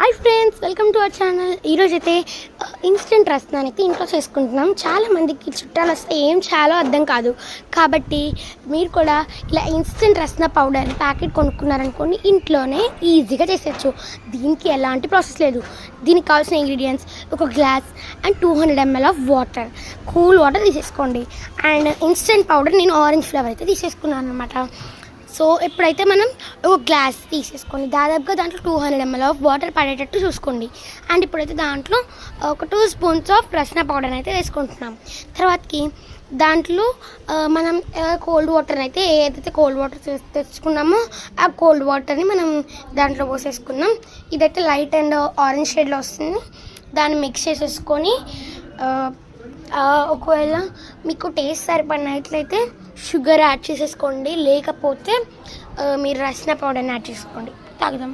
Hi friends, welcome to our channel. ఈరోజైతే instant రస్నాన్ని అయితే ఇంట్లో చేసుకుంటున్నాం. చాలామందికి చుట్టాలు వస్తే ఏం చేయాలో అర్థం కాదు. కాబట్టి మీరు కూడా ఇలా ఇన్స్టెంట్ రస్నా పౌడర్ ప్యాకెట్ కొనుక్కున్నారనుకోండి, ఇంట్లోనే ఈజీగా చేసేయచ్చు. దీనికి ఎలాంటి ప్రాసెస్ లేదు. దీనికి కావాల్సిన ఇంగ్రీడియంట్స్ ఒక glass and 200 ml of water, cool water తీసేసుకోండి. అండ్ ఇన్స్టెంట్ పౌడర్ నేను ఆరెంజ్ ఫ్లేవర్ అయితే తీసేసుకున్నాను అనమాట. సో ఇప్పుడైతే మనం ఒక గ్లాస్ తీసేసుకోండి. దాదాపుగా దాంట్లో 200 ml ఆఫ్ వాటర్ పడేటట్టు చూసుకోండి. అండ్ ఇప్పుడైతే దాంట్లో ఒక 2 స్పూన్స్ ఆఫ్ రస్నా పౌడర్ అయితే వేసుకుంటున్నాం. తర్వాతకి దాంట్లో మనం కోల్డ్ వాటర్ అయితే ఏదైతే కోల్డ్ వాటర్ తెచ్చుకున్నామో ఆ కోల్డ్ వాటర్ని మనం దాంట్లో పోసేసుకున్నాం. ఇదైతే లైట్ అండ్ ఆరెంజ్ షేడ్లో వస్తుంది. దాన్ని మిక్స్ చేసేసుకొని ఒకవేళ మీకు టేస్ట్ సరిపడినట్లయితే షుగర్ యాడ్ చేసేసుకోండి, లేకపోతే మీరు రస్నా పౌడర్ని యాడ్ చేసుకోండి. తాగుదాం.